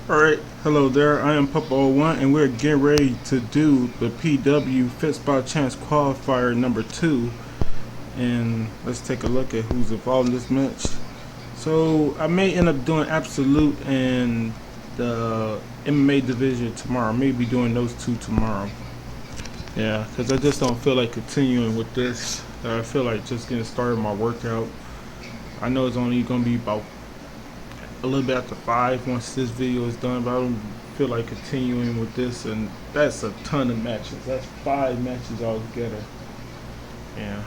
Alright, hello there, I am Papa01 and we're getting ready to do the PW Fits by Chance Qualifier number 2. And let's take a look at who's involved in this match. So I may end up doing Absolute and the MMA division tomorrow. I may be doing those two tomorrow. Yeah, because I just don't feel like continuing with this. I feel like just getting started my workout. I know it's only going to be about a little bit after 5 once this video is done, but I don't feel like continuing with this, and that's a ton of matches. That's 5 matches altogether. Yeah,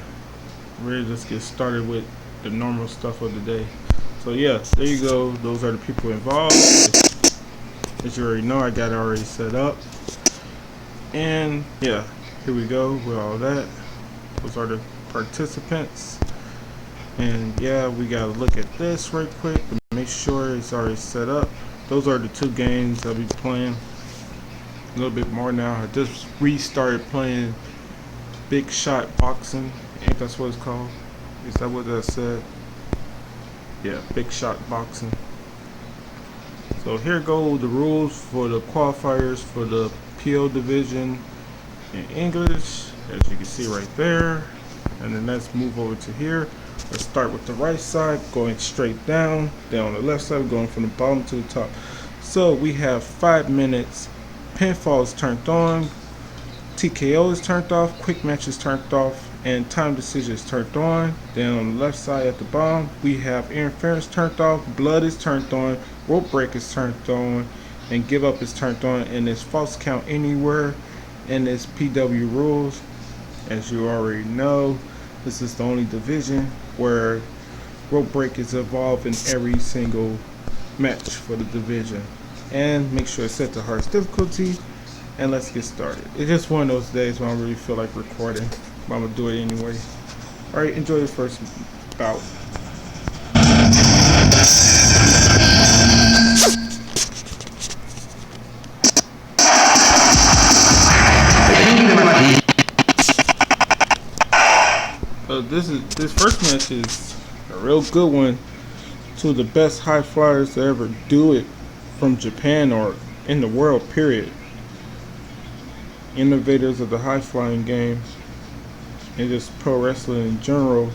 we're just get started with the normal stuff of the day. So yeah, there you go. Those are the people involved. As you already know, I got it already set up. And yeah, here we go with all that. Those are the participants. And yeah, we gotta look at this right quick to make sure it's already set up. Those are the 2 games I'll be playing. A little bit more now. I just restarted playing Big Shot Boxing. I think that's what it's called. Is that what I said? Yeah, Big Shot Boxing. So here go the rules for the qualifiers for the PO division in English, as you can see right there. And then let's move over to here. Let's start with the right side, going straight down. Then on the left side, going from the bottom to the top. So we have 5 minutes. Pinfall is turned on. TKO is turned off. Quick match is turned off. And time decision is turned on. Then on the left side at the bottom, we have interference turned off. Blood is turned on. Rope break is turned on. And give up is turned on. And there's false count anywhere in this PW rules. As you already know, this is the only division where rope break is involved in every single match for the division. And make sure it's set to hardest difficulty, and let's get started. It's just one of those days when I don't really feel like recording, but I'm gonna do it anyway. Alright, enjoy the first bout. This first match is a real good one. 2 of the best high flyers to ever do it from Japan or in the world, period. Innovators of the high flying game and just pro wrestling in general.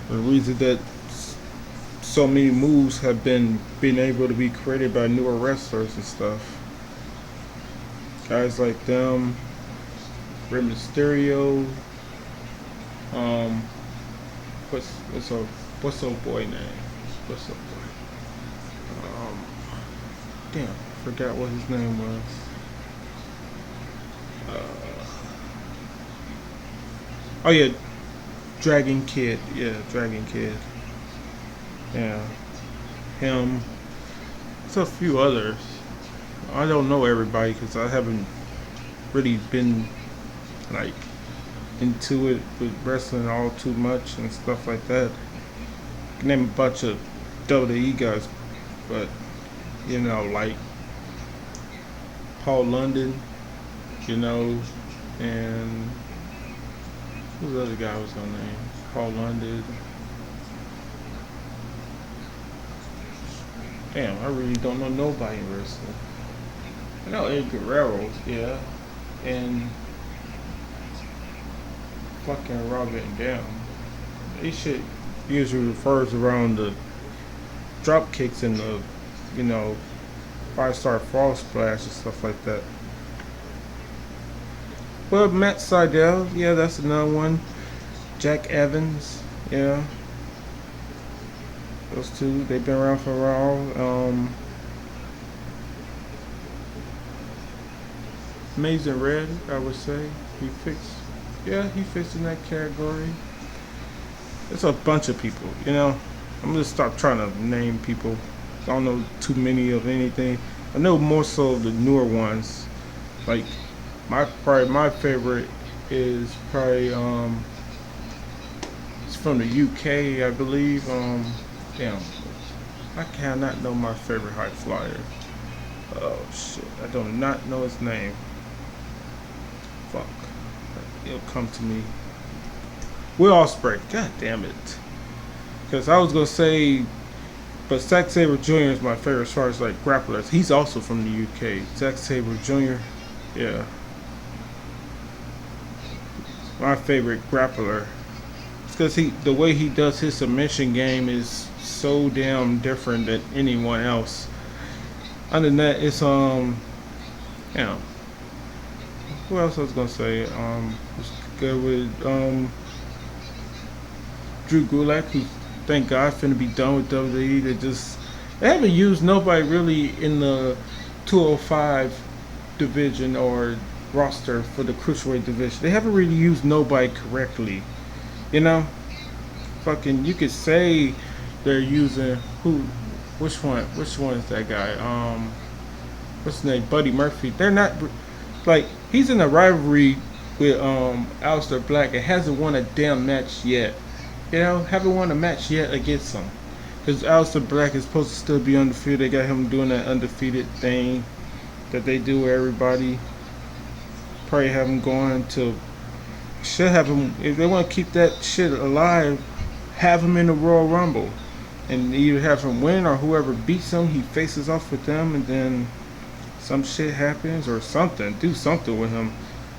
The reason that so many moves have been able to be created by newer wrestlers and stuff. Guys like them, Rey Mysterio. What's old boy name? What's old boy? Damn, I forgot what his name was. Oh yeah, Dragon Kid. Yeah, Dragon Kid. Yeah, him. There's a few others. I don't know everybody because I haven't really been like into it with wrestling all too much and stuff like that. I can name a bunch of WWE guys, but you know, like Paul London, you know, and who's the other guy I was gonna name? Paul London. Damn, I really don't know nobody in wrestling. I know Eddie Guerrero, yeah, and fucking Rob Van Dam. This shit usually refers around the drop kicks and the, you know, 5-star fall splash and stuff like that. Well, Matt Sydal, yeah, that's another one. Jack Evans, yeah. Those 2, they've been around for a while. Amazing Red, I would say. He fits in that category. There's a bunch of people, you know. I'm gonna stop trying to name people. I don't know too many of anything. I know more so the newer ones. Like my favorite is probably it's from the UK, I believe. Damn, I cannot know my favorite high flyer. Oh shit, I do not know his name. Fuck. It'll come to me. Will Ospreay. God damn it. Because I was going to say But Zack Sabre Jr. is my favorite as far as like grapplers. He's also from the UK. Zack Sabre Jr. Yeah, my favorite grappler. It's because the way he does his submission game is so damn different than anyone else. Other than that, it's you know, who else I was gonna say? It's good with Drew Gulak, who thank God finna be done with WWE. They haven't used nobody really in the 205 division or roster for the cruiserweight division. They haven't really used nobody correctly. You know, fucking, you could say they're using who? Which one? Which one is that guy? What's his name? Buddy Murphy. They're not like he's in a rivalry with Aleister Black and hasn't won a damn match yet. You know, haven't won a match yet against him. Because Aleister Black is supposed to still be undefeated. They got him doing that undefeated thing that they do with everybody. Probably have him going to. Should have him, if they want to keep that shit alive, have him in the Royal Rumble. And either have him win or whoever beats him, he faces off with them and then some shit happens or something. Do something with him.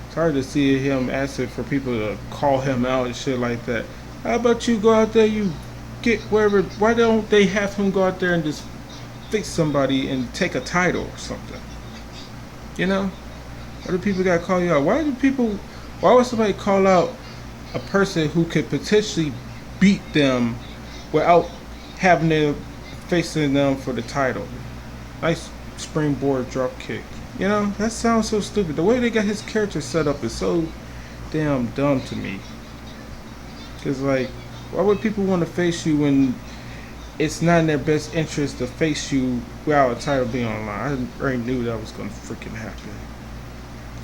It's hard to see him asking for people to call him out and shit like that. How about you go out there, you get wherever. Why don't they have him go out there and just fix somebody and take a title or something? You know? Why do people gotta call you out? Why would somebody call out a person who could potentially beat them without having them facing them for the title? Nice springboard drop kick. You know, that sounds so stupid. The way they got his character set up is so damn dumb to me. Cause like, why would people want to face you when it's not in their best interest to face you without a title being on line? I already knew that was gonna freaking happen.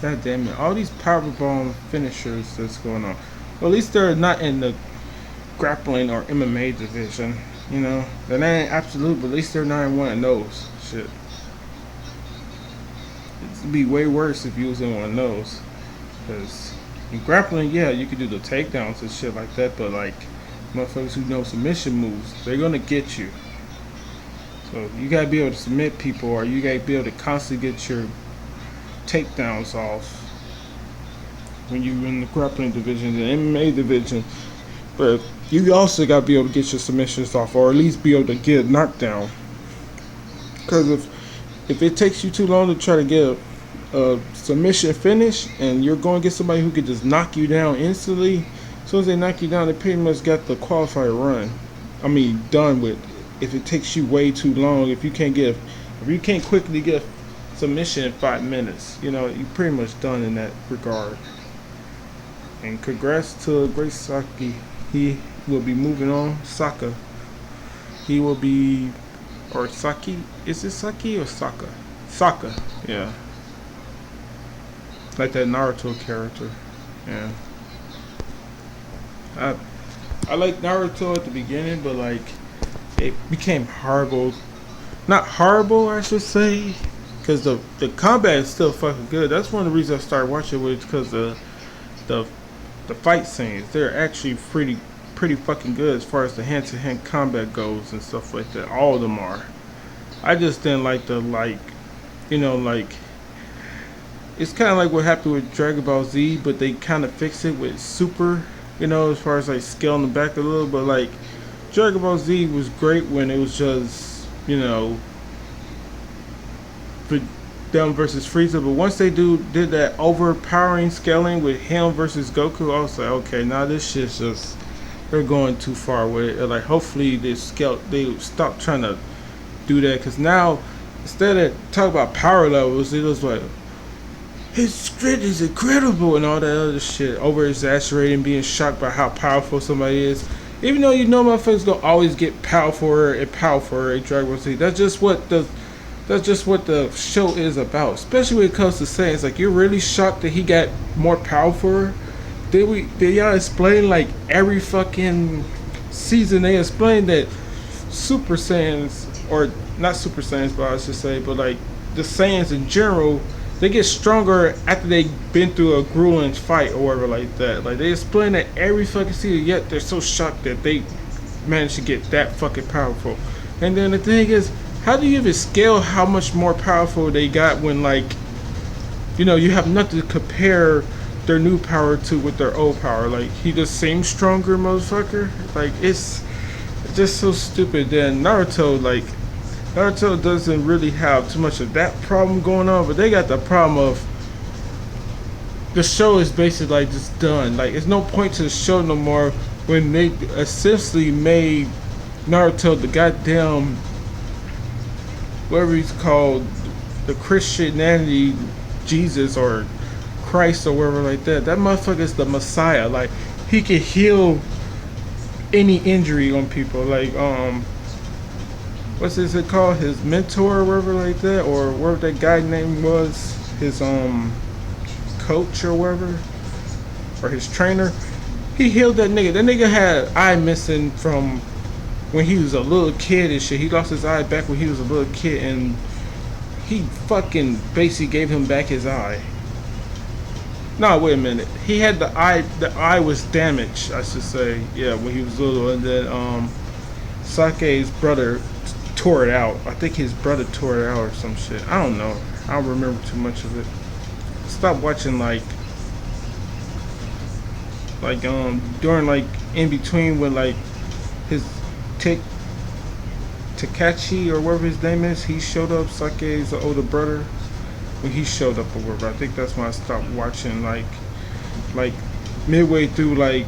God damn it! All these powerbomb finishers that's going on. Well, at least they're not in the grappling or MMA division. You know, they're not absolute, but at least they're not in one of those. Shit. It'd be way worse if you was in one of those. Because in grappling, yeah, you could do the takedowns and shit like that, but like motherfuckers who know submission moves, they're gonna get you. So you gotta be able to submit people, or you gotta be able to constantly get your takedowns off when you're in the grappling division, the MMA division. But you also gotta be able to get your submissions off, or at least be able to get a knockdown. Because if it takes you too long to try to get a submission finish, and you're going to get somebody who could just knock you down instantly, as soon as they knock you down, they pretty much got the qualifier run. I mean, done with. If it takes you way too long, if you can't quickly get a submission in 5 minutes, you know, you're pretty much done in that regard. And congrats to Great Saki. He will be moving on. Saka. He will be, or Saki. Is it Saki or Saka? Saka. Yeah. Like that Naruto character. Yeah. I like Naruto at the beginning, but like it became horrible. Not horrible, I should say, because the combat is still fucking good. That's one of the reasons I started watching it, because the fight scenes, they're actually pretty fucking good as far as the hand-to-hand combat goes and stuff like that. All of them are. I just didn't like the it's kind of like what happened with Dragon Ball Z, but they kind of fixed it with Super, you know, as far as like scaling the back a little. But like Dragon Ball Z was great when it was just, you know, for them versus Frieza. But once they did that overpowering scaling with him versus Goku, I was like, okay, now this shit's just, they're going too far with it. Like, hopefully they stop trying to do that, because now instead of talking about power levels, it was like, his strength is incredible and all that other shit, over exaggerating, being shocked by how powerful somebody is. Even though you know motherfuckers gonna always get powerful in Dragon Ball Z. That's just what the show is about. Especially when it comes to saying, it's like, you're really shocked that he got more powerful. Did y'all explain, like, every fucking season they explained that Super Saiyans, or not Super Saiyans, but I should say, but like the Saiyans in general, they get stronger after they've been through a grueling fight or whatever like that. Like, they explain that every fucking season, yet they're so shocked that they managed to get that fucking powerful. And then the thing is, how do you even scale how much more powerful they got when, like, you know, you have nothing to compare their new power to with their old power? Like, he just seems stronger, motherfucker. Like, it's just so stupid. Then Naruto, like, Naruto doesn't really have too much of that problem going on, but they got the problem of the show is basically like just done. Like, it's no point to the show no more when they essentially made Naruto the goddamn, whatever he's called, the Christianity Jesus or Christ or whatever like that. That motherfucker is the Messiah. Like, he can heal any injury on people. Like, what's it called? His mentor or whatever like that, or whatever that guy name was, his coach or whatever, or his trainer. He healed that nigga. That nigga had eye missing from when he was a little kid and shit. He lost his eye back when he was a little kid, and he fucking basically gave him back his eye. No, wait a minute. He had the eye. The eye was damaged, I should say. Yeah, when he was little, and then Sake's brother tore it out. I think his brother tore it out or some shit. I don't know. I don't remember too much of it. Stop watching like during like in between when like his Takachi or whatever his name is, he showed up. Sake's older brother, when he showed up or whatever. I think that's when I stopped watching, like midway through, like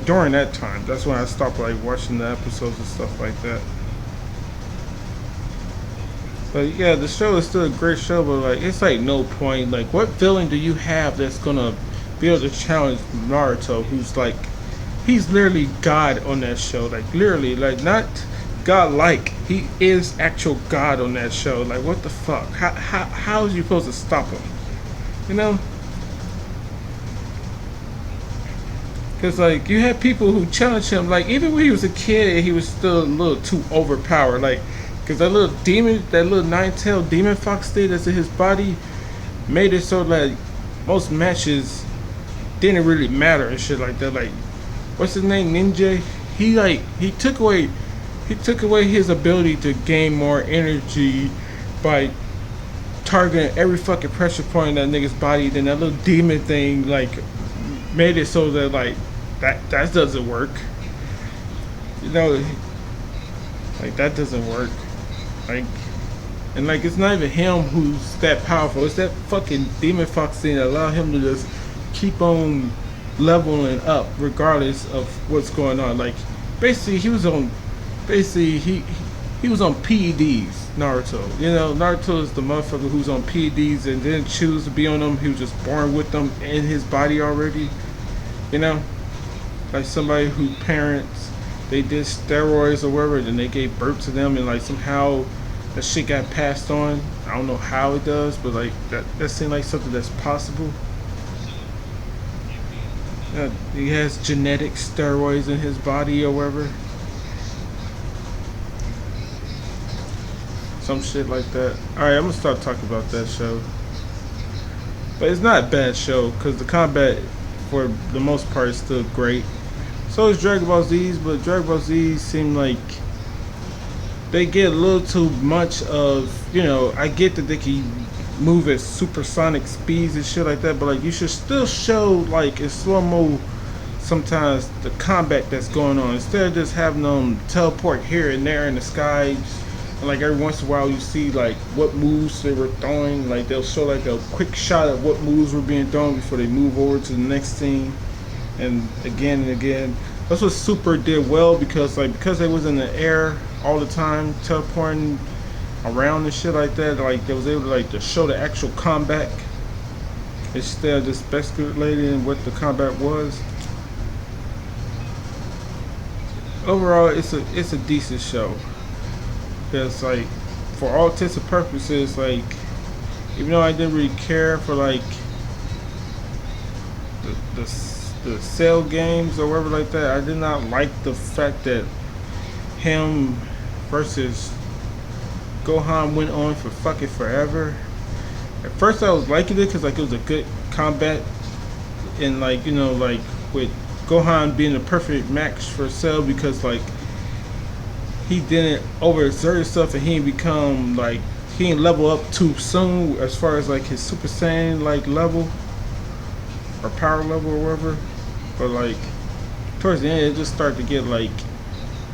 during that time. That's when I stopped like watching the episodes and stuff like that. But yeah, the show is still a great show, but like it's like no point. Like, what villain do you have that's gonna be able to challenge Naruto, who's like, he's literally God on that show. Like, literally, like, not God-like. He is actual God on that show. Like, what the fuck? How is you supposed to stop him? You know? Because, like, you had people who challenged him. Like, even when he was a kid, he was still a little too overpowered. Like, because that little demon, that little nine-tailed demon fox thing that's in his body made it so that most matches didn't really matter and shit like that. Like, what's his name, Ninja? He took away his ability to gain more energy by targeting every fucking pressure point in that nigga's body. Then that little demon thing like made it so that like that doesn't work. You know, like, that doesn't work. Like, and like, it's not even him who's that powerful. It's that fucking demon fox thing that allowed him to just keep on leveling up regardless of what's going on. Like, basically he was on PEDs, Naruto. You know, Naruto is the motherfucker who's on PEDs and didn't choose to be on them. He was just born with them in his body already. You know, like somebody who parents, they did steroids or whatever, then they gave birth to them, and like somehow that shit got passed on. I don't know how it does, but like that seemed like something that's possible. He has genetic steroids in his body or whatever. Some shit like that. Alright, I'm gonna start talking about that show. But it's not a bad show, because the combat, for the most part, is still great. So is Dragon Ball Z's, but Dragon Ball Z's seem like they get a little too much of, you know, I get that they can move at supersonic speeds and shit like that, but like, you should still show like in slow-mo sometimes the combat that's going on, instead of just having them teleport here and there in the sky, and like every once in a while you see like what moves they were throwing. Like, they'll show like a quick shot of what moves were being thrown before they move over to the next scene, and again. That's what Super did well, because they was in the air all the time, teleporting around and shit like that. Like, they was able to like to show the actual combat instead of just speculating what the combat was. Overall, it's a decent show. Because like, for all intents and purposes, like, even though I didn't really care for like the Cell games or whatever like that, I did not like the fact that him versus Gohan went on for fucking forever. At first I was liking it because like it was a good combat, and like, you know, like with Gohan being a perfect match for Cell, because like he didn't overexert himself and he didn't become like he didn't level up too soon as far as like his Super Saiyan like level or power level or whatever. But like towards the end, it just started to get like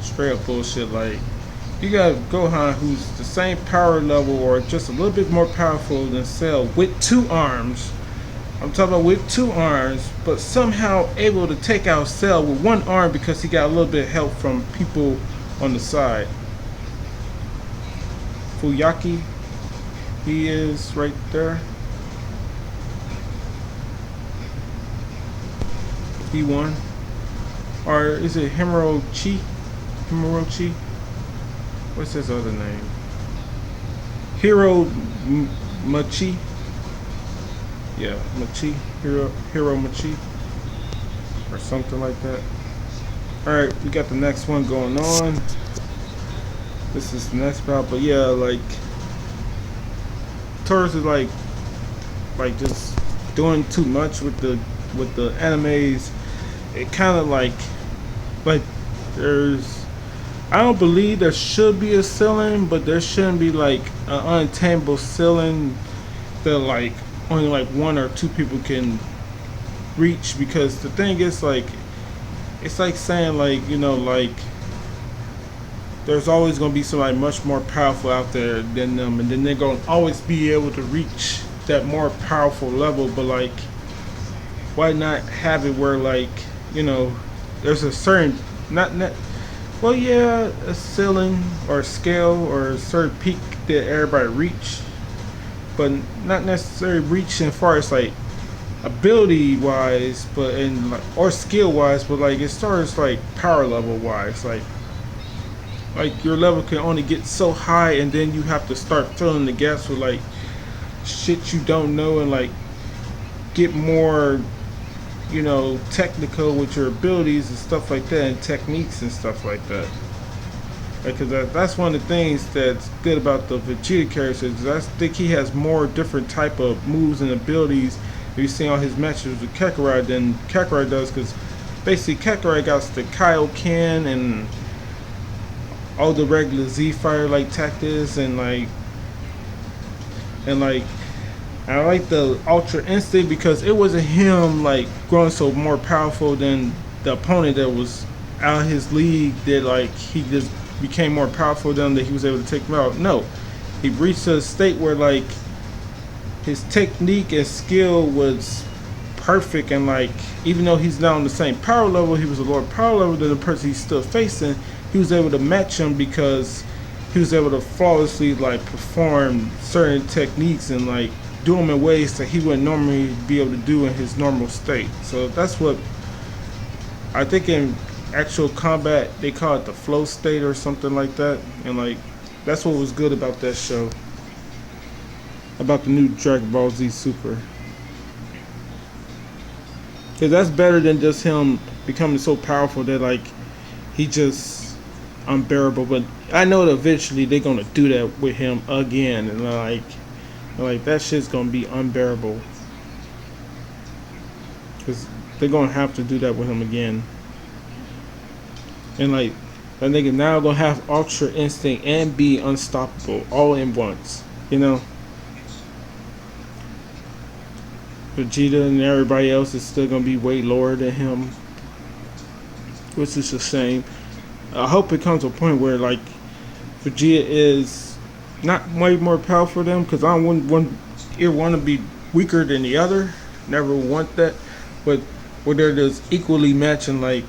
straight up bullshit. Like you got Gohan, who's the same power level or just a little bit more powerful than Cell with 2 arms. I'm talking about with 2 arms, but somehow able to take out Cell with 1 arm because he got a little bit of help from people on the side. Fuyaki, he is right there. He won. Or is it Himuro-chi? Himuro-chi? What's his other name? Hiro-machi? Yeah, Machi. Hiro-machi. Or something like that. Alright, we got the next one going on. This is the next bout, but yeah, like Taurus is like just doing too much with the animes. It kind of like there's, I don't believe there should be a ceiling, but there shouldn't be like an unattainable ceiling that like only like 1 or 2 people can reach, because the thing is like it's like saying like, you know, like there's always going to be somebody much more powerful out there than them, and then they're going to always be able to reach that more powerful level. But like, why not have it where like, you know, there's a certain well, yeah, a ceiling or a scale or a certain peak that everybody reach, but not necessarily reach as far as like ability wise, but in like, or skill wise, but like as far as like power level wise, like your level can only get so high, and then you have to start filling the gaps with like shit you don't know, and like get more, you know, technical with your abilities and stuff like that, and techniques and stuff like that. Because that's one of the things that's good about the Vegeta characters. I think he has more different type of moves and abilities if you see on his matches with Kakarot than Kakarot does, because basically Kakarot got the Kaioken and all the regular Z Fire like tactics, and I like the Ultra Instinct because it wasn't him like growing so more powerful than the opponent that was out of his league, that like he just became more powerful than that he was able to take him out. No, he reached a state where like his technique and skill was perfect, and like even though he's not on the same power level, he was a lower power level than the person he's still facing. He was able to match him because he was able to flawlessly like perform certain techniques and like do them in ways that he wouldn't normally be able to do in his normal state. So that's what I think in actual combat they call it, the flow state or something like that. And like that's what was good about that show, about the new Dragon Ball Z Super, because that's better than just him becoming so powerful that like he just unbearable. But I know that eventually they're gonna do that with him again, and like that shit's gonna be unbearable, because they're gonna have to do that with him again. And like that nigga now gonna have Ultra Instinct and be unstoppable all in once, you know. Vegeta and everybody else is still gonna be way lower than him, which is a shame. I hope it comes to a point where like Vegeta is not way more powerful than him, because I wouldn't want to be weaker than the other. Never want that. But where they're just equally matching, like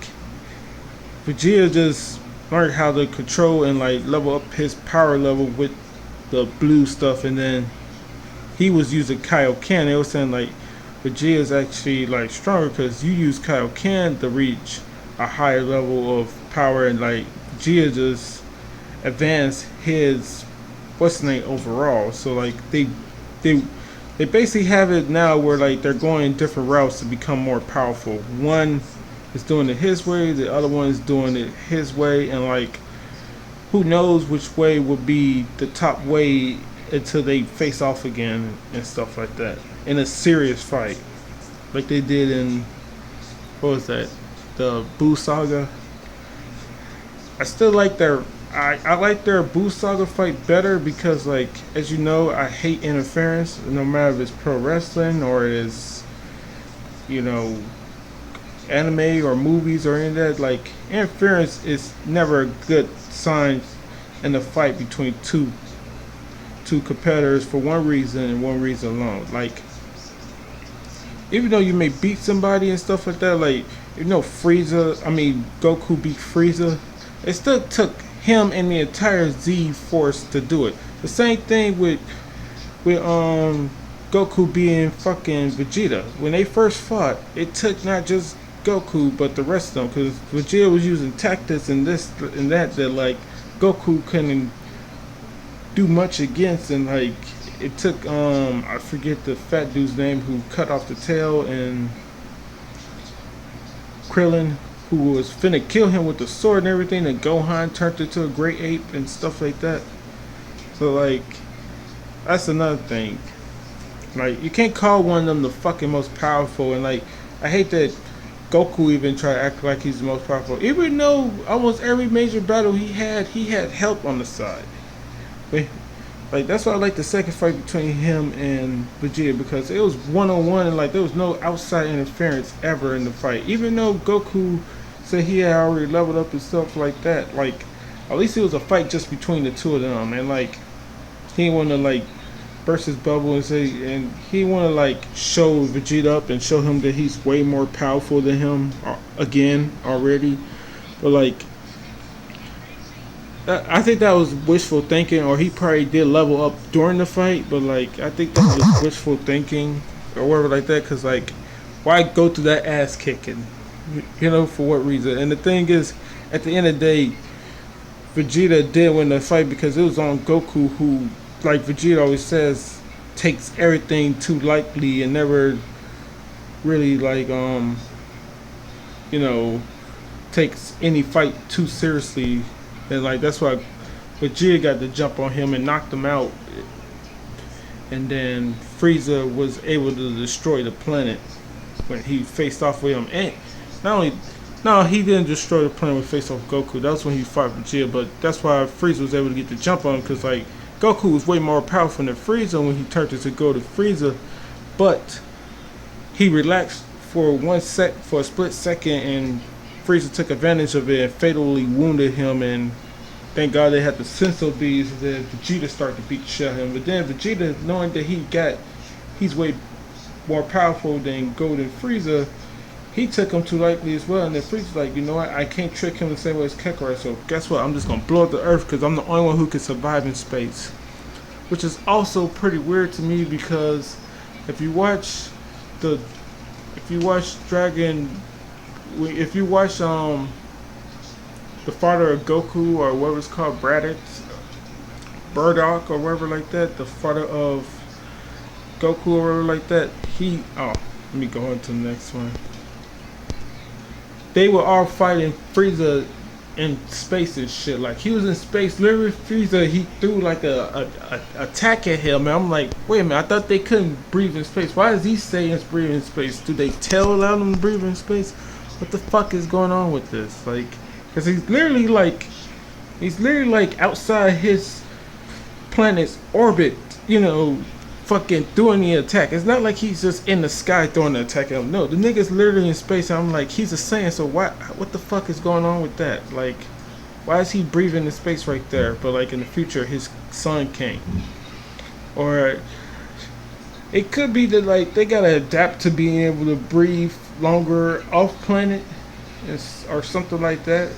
Vegeta just learned how to control and like level up his power level with the blue stuff, and then he was using Kaioken. They were saying like Vegeta is actually like stronger because you use Kaioken to reach a higher level of power, and like Vegeta just advanced his what's the name overall. So like they basically have it now where like they're going different routes to become more powerful. One is doing it his way, the other one is doing it his way, and like who knows which way will be the top way until they face off again and stuff like that in a serious fight, like they did in what was that, the Buu Saga. I I like their Buu Saga fight better because, like, as you know, I hate interference, no matter if it's pro wrestling or it's, you know, anime or movies or any of that. Like, interference is never a good sign in a fight between two competitors for one reason and one reason alone. Like, even though you may beat somebody and stuff like that, like, you know, Goku beat Frieza, it still took him and the entire Z force to do it. The same thing with Goku being fucking Vegeta. When they first fought, it took not just Goku but the rest of them, because Vegeta was using tactics and this and that like Goku couldn't do much against, and like it took I forget the fat dude's name who cut off the tail, and Krillin, who was finna kill him with the sword and everything, and Gohan turned into a great ape and stuff like that. So like, that's another thing. Like, you can't call one of them the fucking most powerful, and like, I hate that Goku even try to act like he's the most powerful. Even though almost every major battle he had help on the side. But like, that's why I like the second fight between him and Vegeta, because it was one-on-one, and like there was no outside interference ever in the fight. Even though Goku said he had already leveled up and stuff like that, like at least it was a fight just between the two of them, and like he didn't want to like burst his bubble and say, and he didn't want to like show Vegeta up and show him that he's way more powerful than him again already. But like, I think that was wishful thinking, or he probably did level up during the fight, but like, I think that was wishful thinking or whatever like that, because like, why go through that ass kicking, you know, for what reason? And the thing is, at the end of the day, Vegeta did win the fight because it was on Goku, who, like Vegeta always says, takes everything too lightly and never really like you know, takes any fight too seriously. And like, that's why Vegeta got the jump on him and knocked him out, and then Frieza was able to destroy the planet when he faced off with him. And he didn't destroy the planet when he faced off with Goku. That was when he fought Vegeta, but that's why Frieza was able to get the jump on him, because like, Goku was way more powerful than Frieza when he turned into Golden Frieza, but he relaxed for a split second, and Frieza took advantage of it and fatally wounded him, and thank God they had the Senso beads, and then Vegeta started to beat the shit out of him. But then Vegeta, knowing that he's way more powerful than Golden Frieza, he took him too lightly as well. And then Frieza's like, you know what, I can't trick him the same way as Kakarot, so guess what, I'm just gonna blow up the earth because I'm the only one who can survive in space. Which is also pretty weird to me, because if you watch the father of Goku, or whatever it's called, Bardock or whatever like that, the father of Goku or whatever like that, let me go on to the next one. They were all fighting Frieza in space and shit. Like, he was in space, literally Frieza, he threw like a attack at him, and I'm like, wait a minute, I thought they couldn't breathe in space. Why does he say it's breathe in space? Do they allow them to breathe in space? What the fuck is going on with this? Like, because he's literally like outside his planet's orbit, you know, fucking throwing the attack. It's not like he's just in the sky throwing the attack at him. No, the nigga's literally in space, and I'm like, he's a Saiyan, so what the fuck is going on with that? Like, why is he breathing in space right there? But like, in the future, his son can't. Or it could be that like, they gotta adapt to being able to breathe longer off planet, or something like that,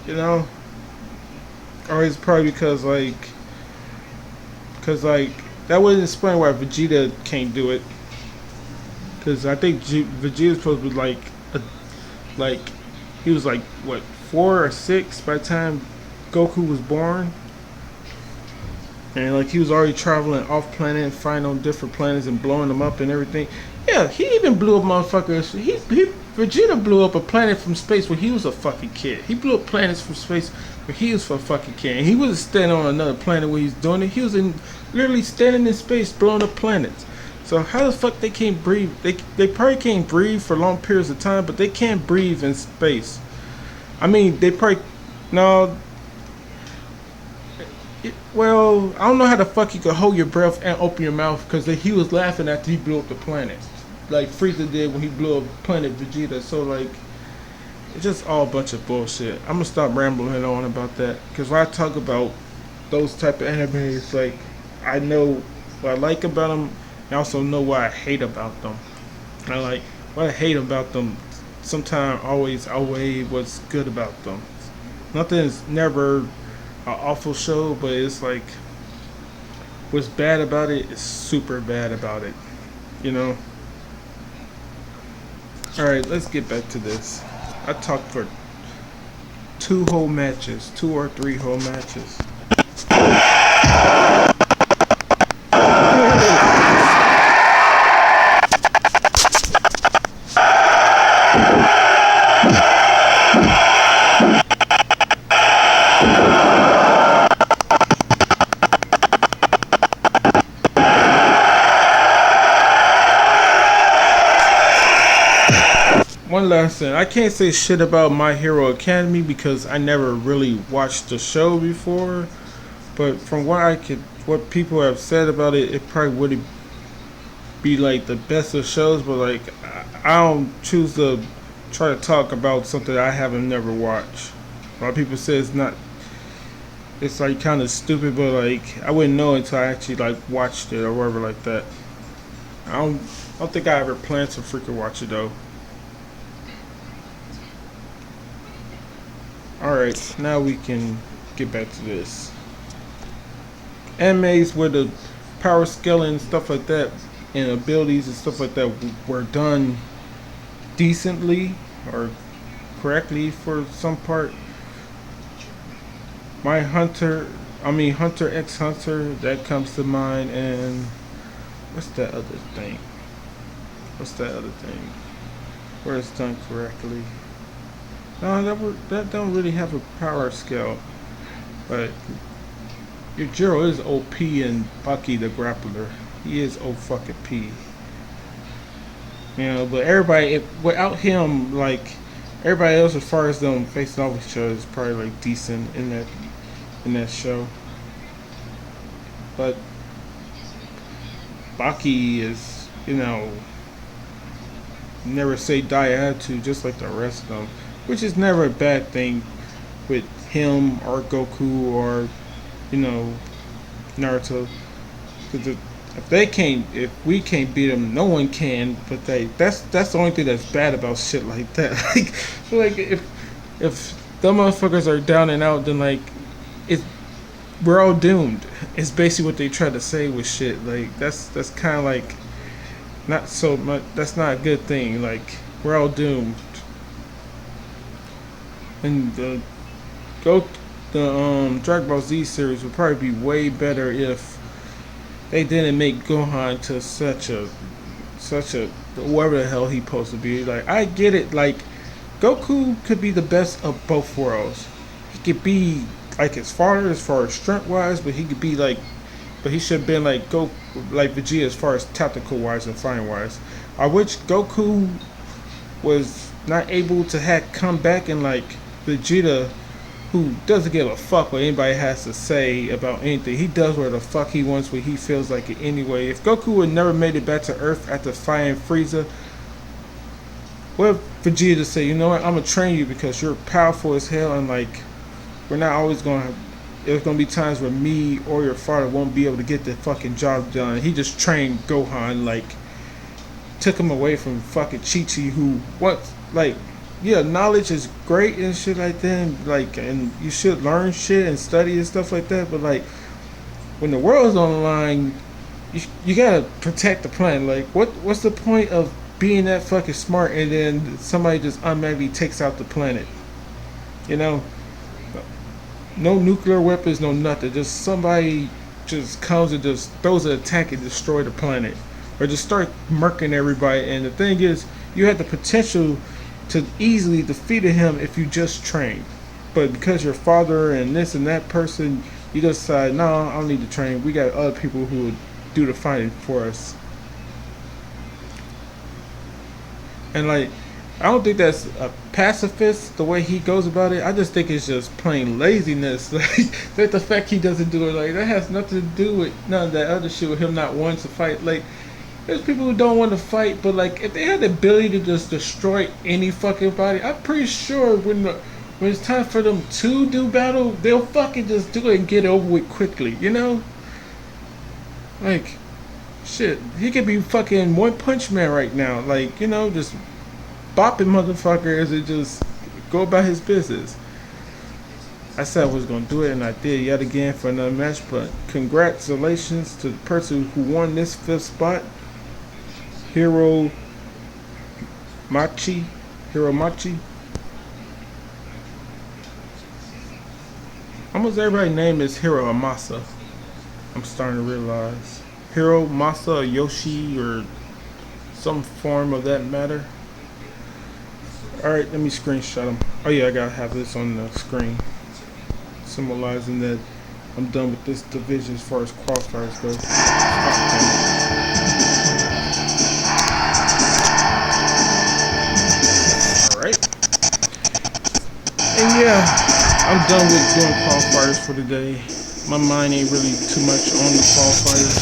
you know? Or it's probably because that wouldn't explain why Vegeta can't do it. Because I think Vegeta's supposed to be like he was like, what, 4 or 6 by the time Goku was born. And like, he was already traveling off planet and flying on different planets and blowing them up and everything. Yeah, he even blew up motherfuckers. Vegeta blew up a planet from space when he was a fucking kid. He blew up planets from space when he was a fucking kid. And he wasn't standing on another planet where he's doing it. He was literally standing in space blowing up planets. So how the fuck they can't breathe? They probably can't breathe for long periods of time, but they can't breathe in space. I mean, they probably, no, Well, I don't know how the fuck you could hold your breath and open your mouth because he was laughing after he blew up the planet, like Frieza did when he blew up planet Vegeta. So like, it's just all a bunch of bullshit. I'm gonna stop rambling on about that because when I talk about those type of animes, like I know what I like about them, and I also know what I hate about them. I like what I hate about them. Sometimes always outweigh what's good about them. Nothing is never an awful show, but it's like what's bad about it is super bad about it. You know. All right, let's get back to this. I talked for 2 or 3 whole matches. One last thing, I can't say shit about My Hero Academy because I never really watched the show before. But from what people have said about it, it probably wouldn't be like the best of shows. But like, I don't choose to try to talk about something I haven't never watched. A lot of people say it's not. It's like kind of stupid, but like I wouldn't know until I actually like watched it or whatever like that. I don't think I ever planned to freaking watch it though. Alright, now we can get back to this. Animes where the power scaling and stuff like that and abilities and stuff like that were done decently or correctly for some part. Hunter x Hunter, that comes to mind, and what's that other thing? Where it's done correctly. No, that don't really have a power scale, but your Jiro is OP and Bucky the Grappler. He is fucking P. You know, but everybody without him, like everybody else, as far as them facing off each other, is probably like decent in that show. But Bucky is, never say die attitude, just like the rest of them. Which is never a bad thing with him or Goku or, Naruto. Because if we can't beat them, no one can. But that's the only thing that's bad about shit like that. like if them motherfuckers are down and out, then like we're all doomed. It's basically what they try to say with shit. Like that's kind of like not so much. That's not a good thing. Like we're all doomed. And the Dragon Ball Z series would probably be way better if they didn't make Gohan to such a whoever the hell he supposed to be. Like I get it, like Goku could be the best of both worlds. He could be like his father as far as strength wise, but he should have been like Vegeta as far as tactical wise and fighting wise. I wish Goku was not able to come back and like Vegeta, who doesn't give a fuck what anybody has to say about anything. He does what the fuck he wants when he feels like it anyway. If Goku would never made it back to Earth after fighting Frieza, what if Vegeta say, you know what, I'm gonna train you because you're powerful as hell, and like we're not always there's gonna be times where me or your father won't be able to get the fucking job done. He just trained Gohan, like took him away from fucking Chi-Chi, who yeah, knowledge is great and shit like that, and you should learn shit and study and stuff like that, but like when the world's on the line, you gotta protect the planet. Like what's the point of being that fucking smart and then somebody just automatically takes out the planet? No nuclear weapons, no nothing, just somebody just comes and just throws an attack and destroy the planet, or just start murking everybody. And the thing is, you have the potential to easily defeat him if you just train, but because your father and this and that person, you just decide, no, I don't need to train. We got other people who would do the fighting for us. And like I don't think that's a pacifist the way he goes about it. I just think it's just plain laziness. Like the fact he doesn't do it, like that has nothing to do with none of that other shit with him not wanting to fight. Like there's people who don't want to fight, but like if they had the ability to just destroy any fucking body, I'm pretty sure when it's time for them to do battle, they'll fucking just do it and get it over with quickly. You know, like shit, he could be fucking One Punch Man right now. Like you know, just bopping motherfuckers and just go about his business. I said I was gonna do it and I did yet again for another match, but congratulations to the person who won this 5th spot, Hiro Machi. Almost everybody's name is Hiro Amasa. I'm starting to realize. Hiro Masa or Yoshi or some form of that matter. Alright, let me screenshot them. Oh yeah, I gotta have this on the screen, symbolizing that I'm done with this division as far as qualifiers go. Alright. And yeah, I'm done with doing qualifiers for today. My mind ain't really too much on the qualifiers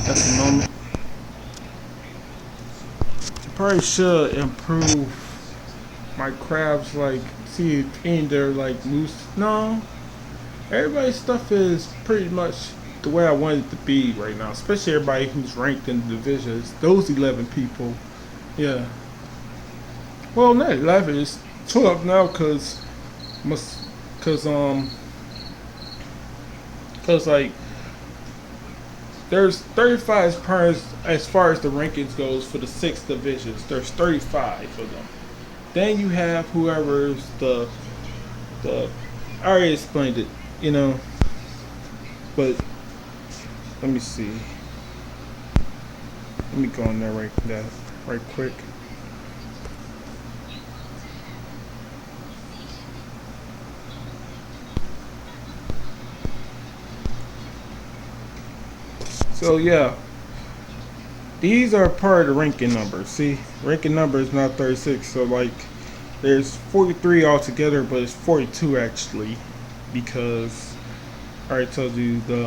at the moment. I probably should improve my crabs, like see if any they're like loose. No, everybody's stuff is pretty much the way I want it to be right now, especially everybody who's ranked in the divisions. Those 11 people, yeah. Well, not 11, it's 12 now, cause like there's 35 as far as the rankings goes for the 6 divisions. There's 35 of them. Then you have whoever's the I already explained it, you know. But let me see. Let me go on there right quick. So yeah, these are part of the ranking number. See, ranking number is not 36. So like, there's 43 altogether, but it's 42 actually, because I already told you the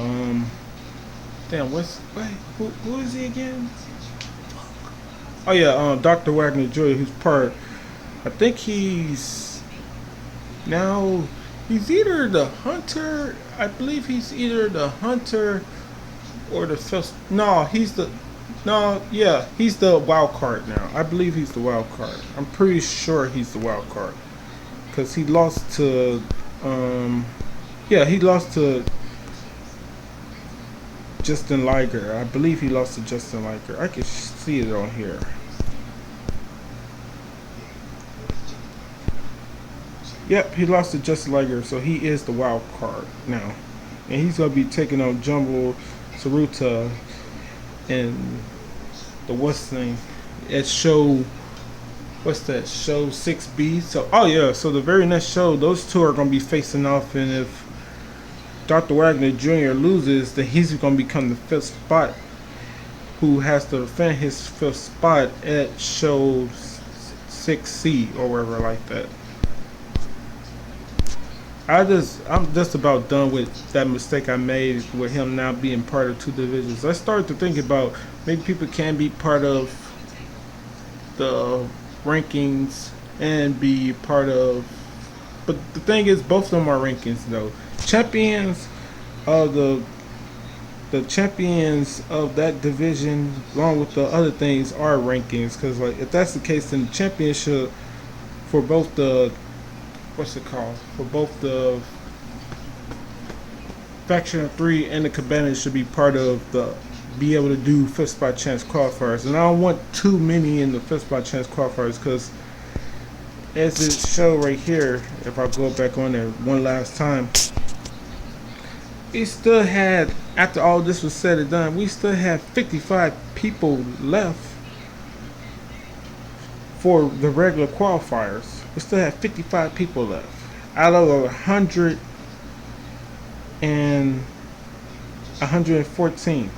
damn, who is he again? Oh yeah, Dr. Wagner Jr., who's part. I think he's either the hunter. I believe he's either the hunter or the first. He's the wild card now. I believe he's the wild card. I'm pretty sure he's the wild card because he lost to he lost to Justin Liger. I believe he lost to Justin Liger. I can see it on here. Yep, he lost to Justin Liger, so he is the wild card now, and he's gonna be taking on Jumbo Saruta and the what's that show 6B. So the very next show, those two are gonna be facing off, and if Dr. Wagner Jr. loses, then he's gonna become the 5th spot, who has to defend his 5th spot at show 6C or wherever like that. I'm just about done with that mistake I made with him now being part of 2 divisions. I started to think about maybe people can be part of the rankings and be part of, but the thing is, both of them are rankings though. Champions of the champions of that division, along with the other things, are rankings. Because like, if that's the case, then the championship for both the for both the Faction of 3 and the Cabana should be part of be able to do 5th spot chance qualifiers. And I don't want too many in the 5th spot chance qualifiers, because as it show right here, if I go back on there one last time, we still had, after all this was said and done, we still had 55 people left for the regular qualifiers. We still have 55 people left out of 114.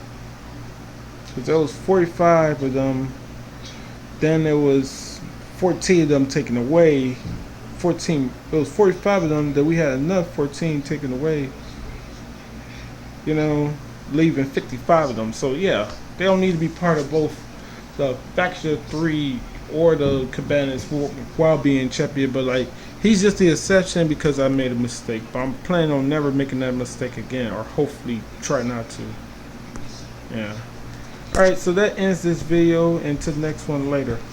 Because there was 45 of them. Then there was 14 of them taken away. 14, it was 45 of them that we had enough, 14 taken away, you know, leaving 55 of them. So yeah, they don't need to be part of both the Factor 3 or the Cabanas while being champion. But like, he's just the exception because I made a mistake. But I'm planning on never making that mistake again, or hopefully try not to. Yeah. Alright, so that ends this video. Until the next one later.